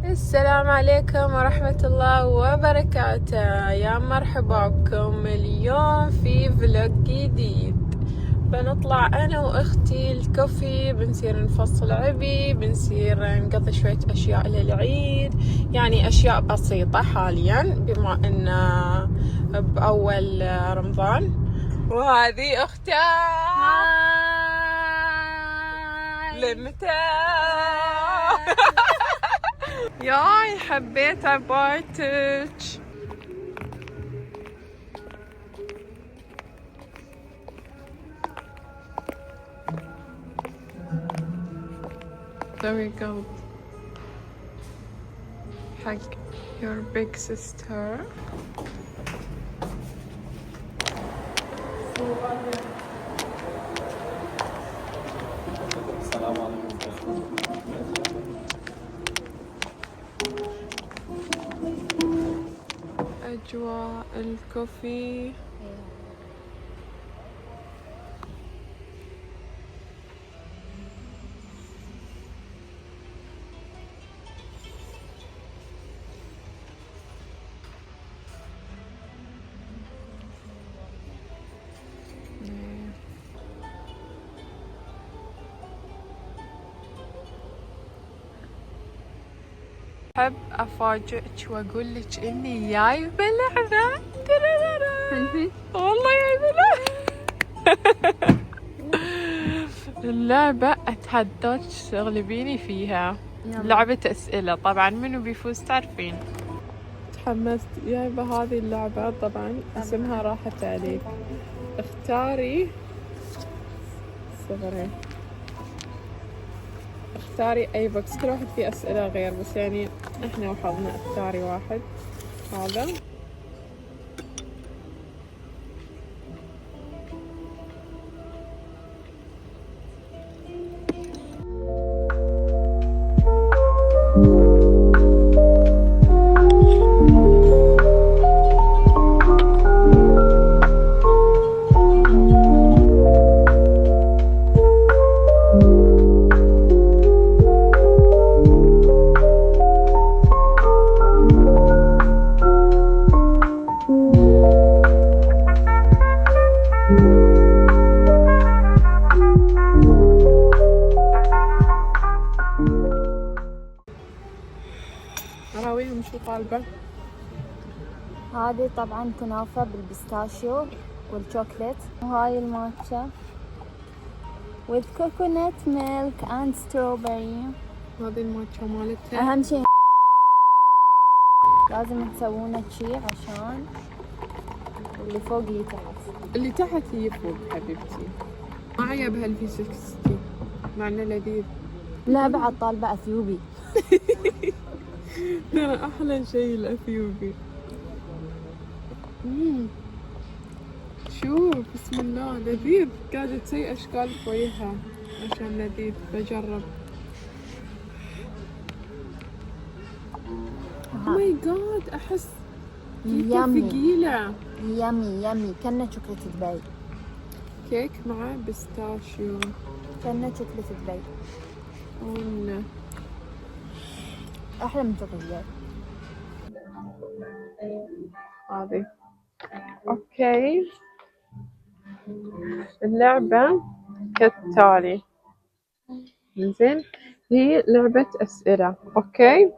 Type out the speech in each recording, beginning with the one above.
السلام عليكم ورحمة الله وبركاته. يا مرحبا بكم اليوم في فلوج جديد. بنطلع أنا وأختي الكوفي، بنصير نفصل عبي، بنصير نقضي شوية أشياء للعيد، يعني أشياء بسيطة حاليا بما أن بأول رمضان. وهذه أختي لمتى ياي حبيت عبايتك. There we go. حق your big sister. السلام عليكم. أجواء الكوفي. أحب أفاجئك وأقول لك إني جايبة لعبة. والله جايبة لعبة. اللعبة أتحداك تغلبيني فيها. لعبة أسئلة، طبعا منو بيفوز تعرفين. تحمست. جايبة هذه اللعبة طبعا اسمها راحت عليك. اختاري صغري، اختاري أي بوكس، كل واحد فيه أسئلة غير، بس يعني إحنا وحظنا. اختاري واحد. هذا أراويهم شو طالبة. هذه طبعا كنافة بالبيستاشيو والشوكليت، وهاي الماتشا with coconut milk and strawberry. هذه الماتشا مالتها. أهم شيء لازم تسوونه شي عشان اللي فوق يتعب. اللي تحت هي فوق حبيبتي. ما عيب هالفي 60 مع انه لذيذ. لا بعد طالبة أثيوبي. ترى احلى شيء الاثيوبي. شوف بسم الله لذيذ. قاعدة تسوي اشكال بوجهها عشان لذيذ. بجرب. ماي جاد احس يامي ثقيلة. يامي يامي، كنا شوكولاتة دبي، كيك مع بيستاشيو. كنا شوكولاتة دبي ولا أحلى من شوكولاتة هذه. اوكي اللعبة كالتالي. زين، هي لعبة أسئلة. اوكي،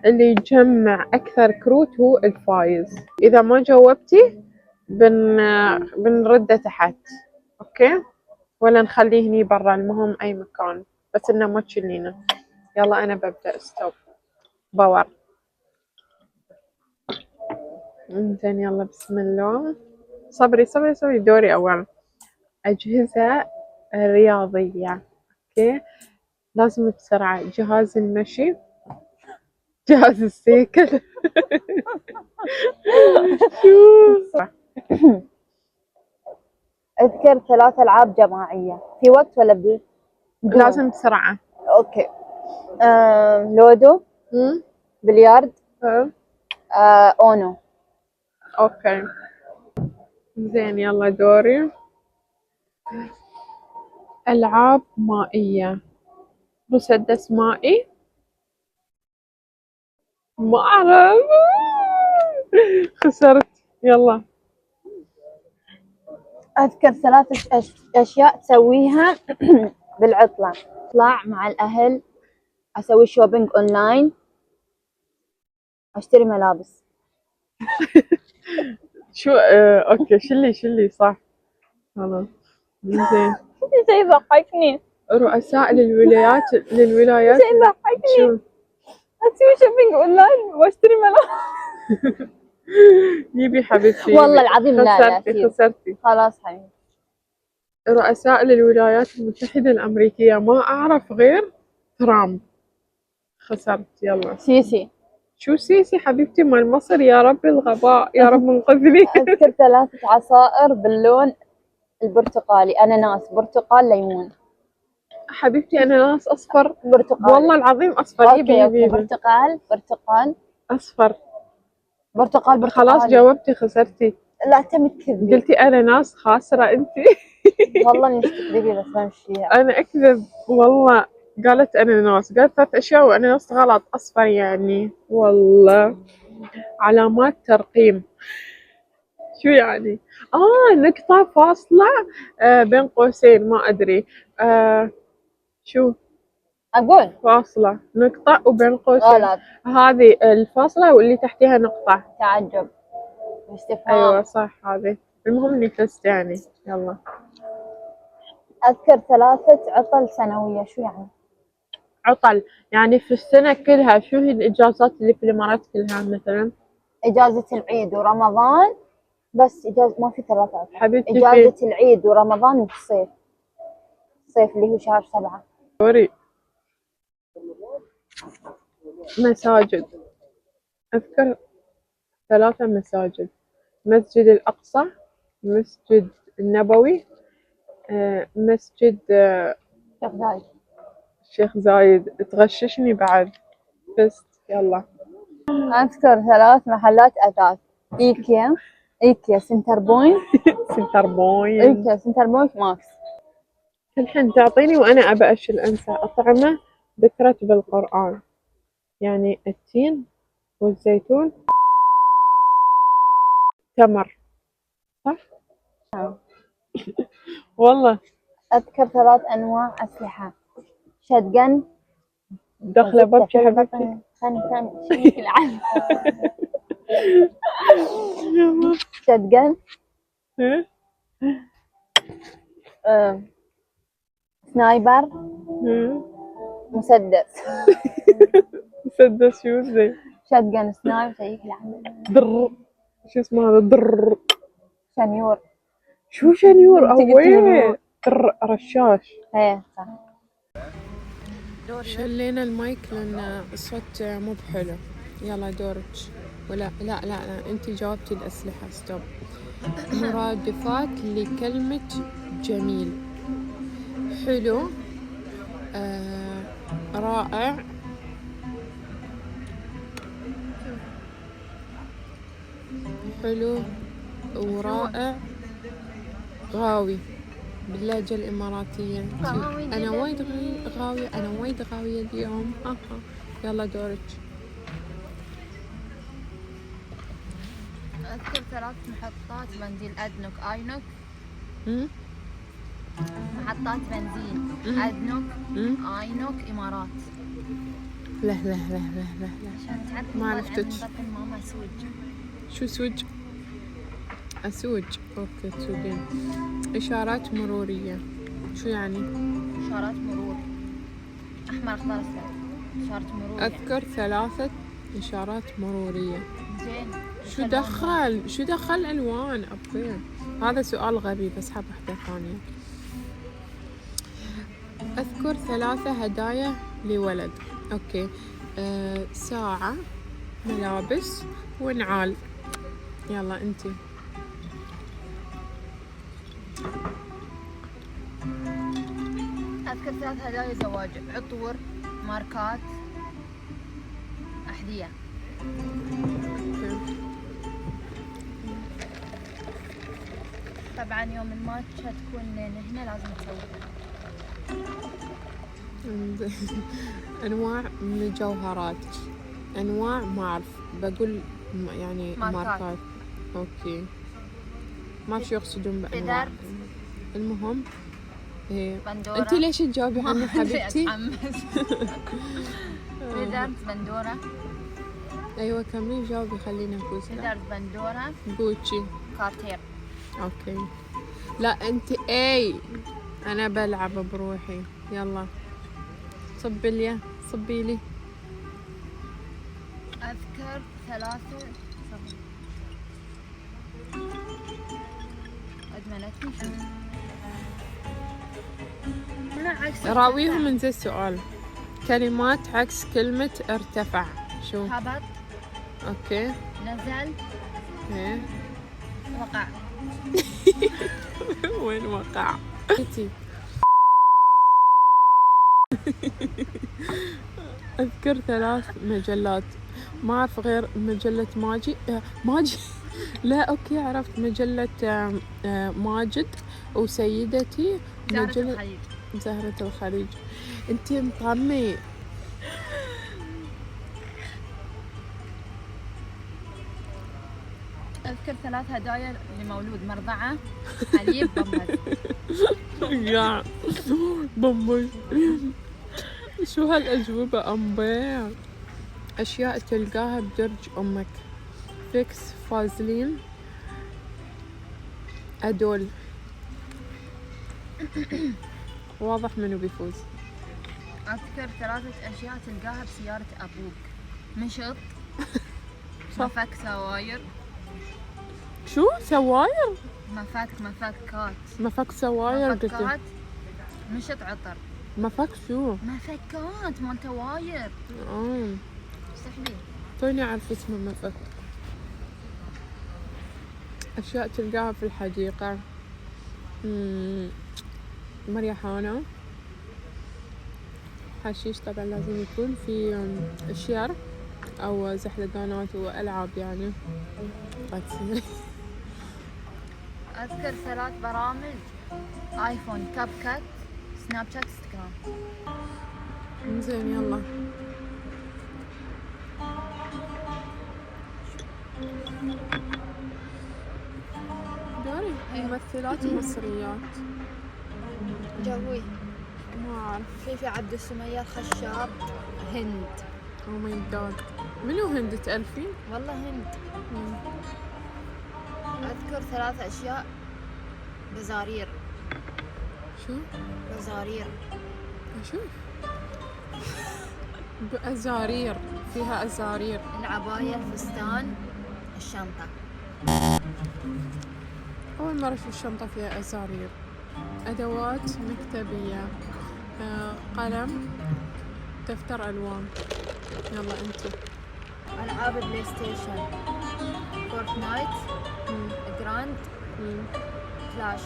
اللي يجمع أكثر كروت هو الفايز. إذا ما جاوبتي بنرده تحت. اوكي، ولا نخليه هني برا، المهم أي مكان، بس إنه ما تشيلينه. يلا أنا ببدأ. ستوب باور. زين يلا بسم الله. صبري صبري صبري، دوري أول. أجهزة رياضية. أوكي، لازم بسرعة. جهاز المشي، جهاز السيكل. شو اذكر 3 ألعاب جماعية في وقت ولا بدون؟ لازم بسرعة. اوكي. لودو، بليارد، اونو. اوكي زين يلا دوري. ألعاب مائية. مسدس مائي، ما أعرف. خسرت. يلا. أذكر 3 أشياء تسويها بالعطلة. أطلع مع الأهل، أسوي شوبينج أونلاين، أشتري ملابس. شو أوكي، شلي صح. خلاص زين. شي يضحكني. رؤساء للولايات شي يضحكني. شو؟ أسوي شوبينج أونلاين وأشتري ملابس. يبي حبيبتي. والله العظيم لا خسرتي. خلاص حبيبي. رؤساء للولايات المتحدة الأمريكية ما أعرف غير ترامب. خسرت. يلا. سيسي. شو سيسي حبيبتي؟ مال مصر. يا رب الغباء، يا رب انقذني. أذكر 3 عصائر باللون البرتقالي، أناناس، برتقال، ليمون. حبيبتي أنا ناس أصفر. برتقالي. والله العظيم أصفر. أوكي. برتقال. أصفر. برتقال. خلاص جاوبتي، خسرتي. لا أنت تكذبي. قلتي أنا ناس، خاسرة أنت. والله إنك تكذبي بس بمشيها. أنا أكذب والله. قالت أناناس، قالت 3 أشياء وأناناس غلط. أصفر يعني والله. علامات ترقيم شو يعني؟ نقطة فاصلة بين قوسين، ما أدري. شو؟ أقول فاصلة نقطة وبين قوسين. غلط. هذه الفاصلة واللي تحتها نقطة. تعجب، استفهام. أيوة صح هذه. المهم إني فزت يعني. يلا. أذكر 3 عطل سنوية. شو يعني؟ عطل يعني في السنة كلها. شو هي الإجازات اللي في الإمارات كلها مثلا؟ إجازة العيد ورمضان. بس إجازة ما في 3 عطل حبيبتي. إجازة العيد ورمضان والصيف. الصيف اللي هو شهر 7. سوري. مساجد. أذكر 3 مساجد: مسجد الأقصى، مسجد النبوي، مسجد شيخ زايد. الشيخ زايد. تغششني بعد. فزت. يلا. أذكر 3 محلات أثاث: إيكيا، سنتر بوينت. إيكيا، سنتر بوينت، ماكس. الحين تعطيني وأنا أبى أشيل أنسى. أطعمة ذكرت بالقرآن، يعني التين والزيتون، تمر. صح؟ والله. أذكر 3 أنواع أسلحة: شتقن. داخلة ببكي حبيبتي. ثاني شيك العالم. شتقن، سنايبر، مسدس. مسدس شو زي؟ شتقن، سنايبر، شيك العالم. در. شو اسمه هذا؟ در. شنيور. شو شنيور؟ أوي. در رشاش. ايه صح. شلينا المايك لأن الصوت مو بحلو. يلا دورك. ولا لا انتي جاوبتي الأسلحة. ستوب. مرادفات لكلمة جميل: حلو، رائع، حلو ورائع، غاوي باللهجة الإماراتية. أنا وايد غاوية، أنا وايد غاوية اليوم. يلا دورك. أذكر 3 محطات بنزين: أدنوك، آينوك. محطات بنزين: أدنوك، آينوك، إمارات. لا عشان تعرف ما عرفتك. ماما سوج. شو سوج؟ أسوج. أوكي تسوجين. إشارات مرورية. شو يعني؟ إشارات مرور: أحمر، أخضر، أصفر. إشارة مرور. أذكر 3 إشارات مرورية. زين. شو دخل ألوان؟ أوكي هذا سؤال غبي، بس حاب واحدة ثانية. أذكر 3 هدايا لولد. أوكي. ساعة، ملابس، ونعال. يلا أنتي. أذكر 3 هدايا زواج: عطور، ماركات، أحذية. طبعا يوم الماتش هتكون هنا لازم تسويها. أنواع مجوهرات: أنواع ما أعرف، بقول يعني ماركات. ماركات. أوكي، ما شو يقصدون بأنواع. فيدرز. المهم إيه. بندورة. أنت ليش تجاوبي ما عني أدري، حبيبتي؟ أتحمس. فيدرز، بندورة. أيوة كملي جاوبي خلينا نفوز. فيدرز، بندورة. جوتشي. كارتير. أوكي. لا أنت أي، أنا بلعب بروحي. يلا صبي لي، صبي لي. أذكر 3. أدمنتني شو؟ هنا عكس راويهم من زي السؤال. كلمات عكس كلمة ارتفع. شو؟ هبط. أوكي. نزل. إيه. وقع. وين وقع؟ أذكر 3 مجلات، ما أعرف غير مجلة ماجي. لا أوكي عرفت، مجلة ماجد وسيدتي. زهرة الخليج. زهرة الخليج. أنتي مطمي. أذكر 3 هدايا لمولود: مرضعة، حليب، بامبرز. يا بمبي، شو هالأجوبة أمبي؟ أشياء تلقاها بدرج أمك: فيكس، فازلين، أدول. واضح منو بيفوز. أذكر 3 أشياء تلقاها بسيارة أبوك: مشط، مفك سواير. شو سواير؟ مفكات. مفك سواير قلت. مفكات، مشط، عطر. مفك شو؟ مفكات مالت واير. سحبي. توني أعرف اسمه مفك. أشياء تلقاها في الحديقة: مريحانة، حشيش طبعا لازم يكون في، شير أو زحلقانات وألعاب يعني. تصير. أذكر 3 برامج: آيفون، كاب كات، سناب شات، انستغرام. زين يلا. دوري ممثلات مصريات. جوي. ما أعرف. فيفي عبد السمية، الخشاب، هند. أو ماي جاد، منو هند تألفين؟ والله هند. أذكر 3 أشياء: بزارير. شو؟ بزارير. أشوف بأزارير، فيها أزارير. العباية، الفستان، الشنطة. أول مرة أشوف شنطة فيها أزارير. أدوات مكتبية: قلم، دفتر ألوان. يلا أنتي. ألعاب بلاي ستيشن: فورتنايت، جراند، كلاش.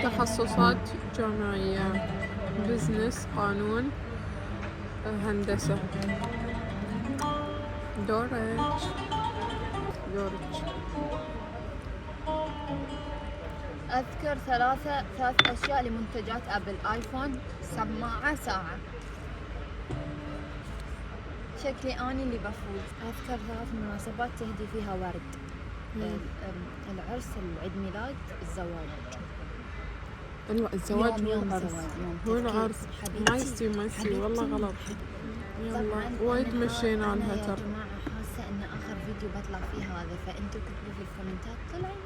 تخصصات جامعية: بزنس، قانون، هندسة. دورج. أذكر 3 أشياء لمنتجات أبل: آيفون، سماعة، ساعة. شكلي أني اللي بفوز. أذكر 3 مناسبات تهدي فيها ورد: العرس، العيد ميلاد، الزواج. الزواج مو يوم العرس. زواج، يوم هو تفكير. العرس. ما يصير والله غلط. يلا وايد مشينا أنا عنها يا ترى. جماعة حاسة إن آخر فيديو بطلع فيه هذا، فأنتوا كتبوا في الكومنتات طلعي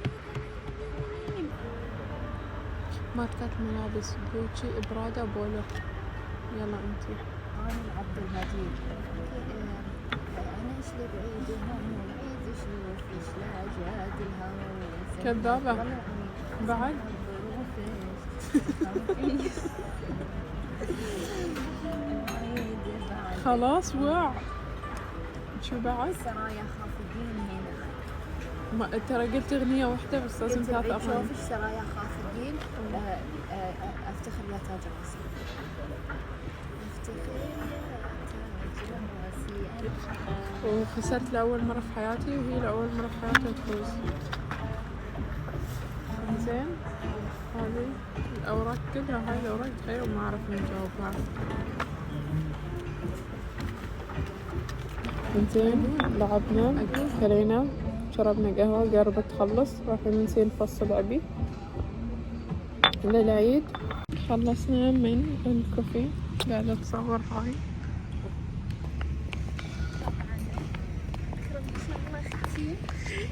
مين. ماركات ملابس: جوتشي، برادا، بولر. يلا انتي. أنا عبد المجيد. أنا إيش لي بعيد هم والعيد شوف إيش لا جاد الهوى. كذابة بعد. خلاص وع. شو بعد؟ سرايا خافقين هنا. ما ترى قلت اغنية واحدة بس لازم 3 أغاني. شوف إيش سرايا خافقين. أفتخر يا تاج راسي. أفتخر يا تاج راسي. وخسرت لأول مرة في حياتي، وهي لأول مرة في حياتها تفوز. زين هذه الأوراق كلها هاي الأوراق تخيل ما أعرف نجاوبها. زين لعبنا كلينا شربنا قهوة قربت تخلص رايحين نسير نفصل أبي للعيد. خلصنا من الكوفي قاعدة أتصور هاي.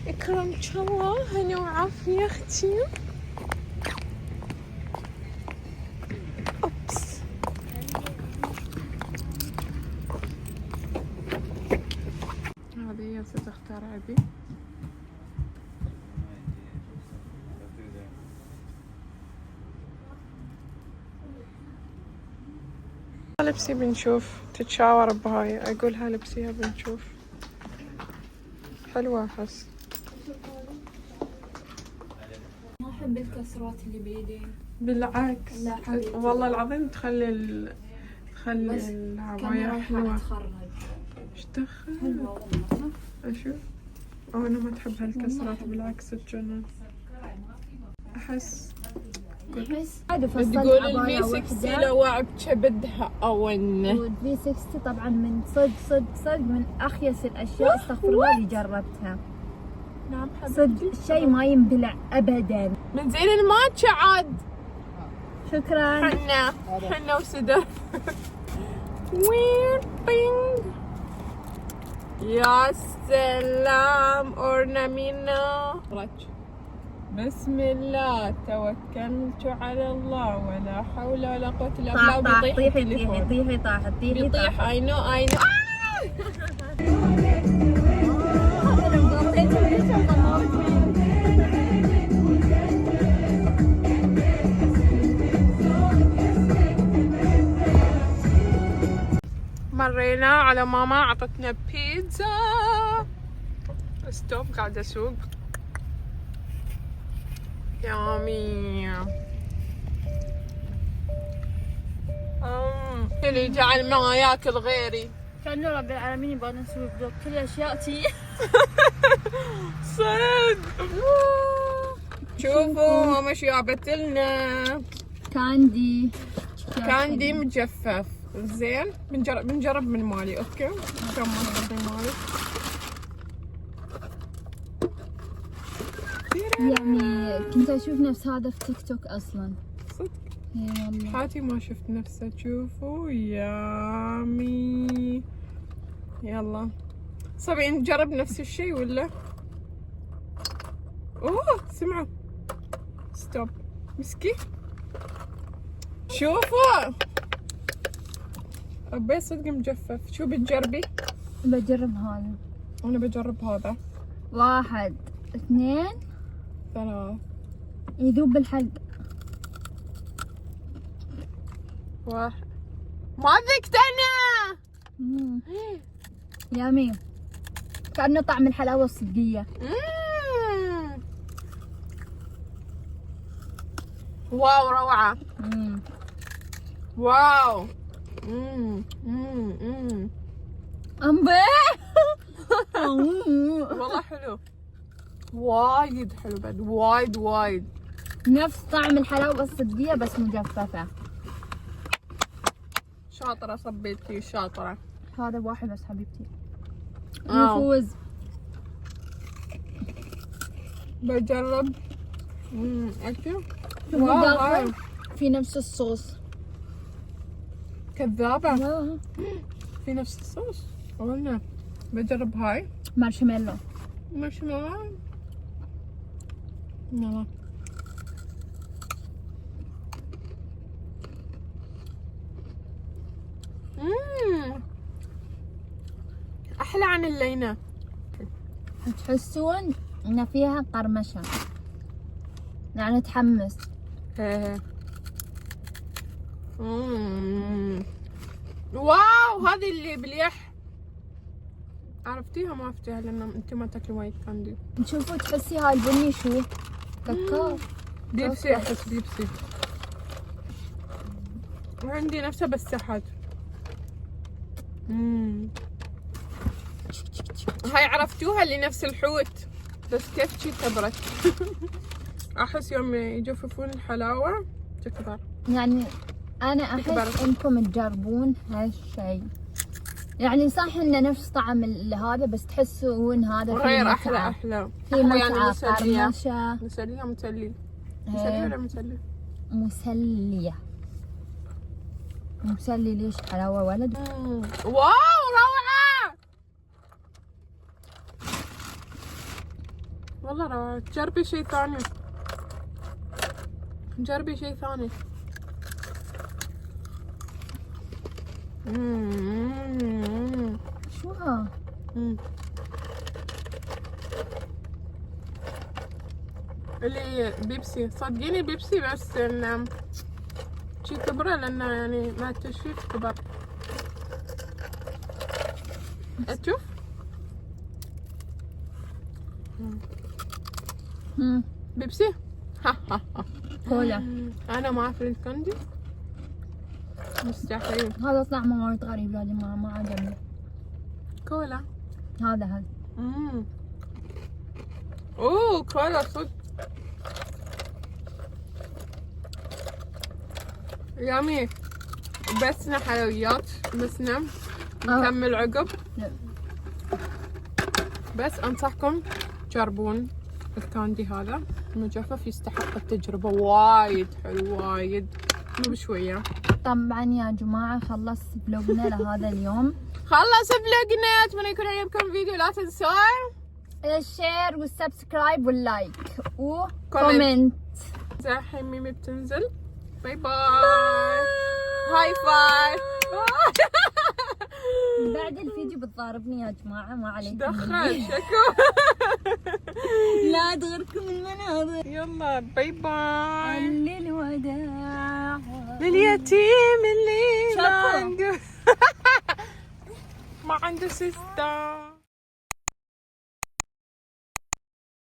أكرمك الله هنا وعافية أختي. أوبس هذه هي ستختار أبي. لبسي بنشوف تتشاور بهاي أقولها لبسيها بنشوف حلوة أحس. ما أحب الكسرات اللي بيدي بالعكس لا حبيبتي. والله العظيم تخلي العباية حلوة. ايش دخل؟ حلوة والله. اشوف او انا ما تحب هالكسرات بالعكس تجنن احس. تقول المي 60 لو بكبدها اون والفي 60 طبعا من صدق من اخيس الاشياء استغفر الله اللي جربتها. نعم صدق شيء ما ينبلع ابدا. من زين الماتشا عاد. شكرا. حنا وسدر. وين بينج يا سلام اورنامينا. بسم الله توكلت على الله ولا حول ولا قوة الا بالله. طيحي طاحت. بيطيح. اي نو مرينا على ماما عطتنا بيتزا. ستوب قاعدة اسوق. يامي. اللي جعل ما ياكل غيري. كأنه رب العالمين يبغى نسوي بلوك كل اشياء صدق. شوفوا ماما شو جابت لنا. كاندي مجفف. زين بنجرب من مالي. اوكي كم من مالي يعني كنت اشوف نفس هذا في تيك توك اصلا. صدق اي والله حياتي ما شفت نفسه. شوفوا يامي. يلا صبي نجرب نفس الشيء ولا؟ اوه سمعوا. ستوب مسكي. شوفوا أبي صدق مجفف. شو بتجربي؟ بجرب هذا. أنا بجرب هذا. 1 2 3 يذوب بالحلق. 1 ما ذقت أنا. يامي كأنه طعم الحلاوة الصدقية. واو روعة. واو. والله حلو. وايد حلو بعد. وايد نفس طعم الحلاوة الصدقية بس مجففة. شاطرة صبيتي شاطرة. هذا واحد بس حبيبتي يفوز. بجرب. أكل. واو في نفس الصوص. كذابة. في نفس الصوص. قلنا بجرب هاي مارشميلو. يلا أحلى عن اللينة. تحسون ان فيها قرمشة يعني تحمس. واو هذه اللي باليح. عرفتيها ما عرفتيها لان انت ما تاكلي وايد كاندي. تشوفوا تحسي هاي البني شو كاكاو. بيبسي احس بيبسي. وعندي نفسها بس تحت. هاي عرفتوها اللي نفس الحوت بس كيف شي كبرت. احس يوم يجففون الحلاوة تكبر. يعني أنا تكبر. أحس إنكم تجربون هالشيء. يعني صح إنه نفس طعم هذا، بس تحسون هذا في غير متعة. أحلى أحلى. في هو متعة، يعني مسلية. قرمشة. مسلية مسلي. مسلي ولا مسلي؟ مسلية. مسلي ليش حلاوة ولد؟ واو روعة. والله روعة. جربي شيء ثاني. جربي شيء ثاني. شو ها؟ اللي بيبسي، صدقيني بيبسي، بس إن شي كبره لأنه يعني مع التجفيف كبر. أشوف. بيبسي. كولا. أنا ما أعرف الكاندي. مستحيل. هذا طعمه وايد غريب، لازم ما عجبني. كولا. هذا اوه كولا صدق. يامي. بسنا حلويات، بسنا نكمل عقب. بس انصحكم تجربون الكاندي هذا المجفف، يستحق التجربة. وايد حلو، وايد مو بشوية. طبعا يا جماعة خلص فلوقنا لهذا اليوم. خلص فلوقنا، اتمنى يكون عجبكم الفيديو. لا تنسون الشير والسبسكرايب واللايك وكومنت. الحين ميمي بتنزل. باي باي. هاي فاي. بعد الفيديو بتضاربني يا جماعة، ما عليكم. دخل شكو. لا تغركم المناظر. يلا باي باي. للوداع لليتيم اللي شكو. ما عنده سيستم.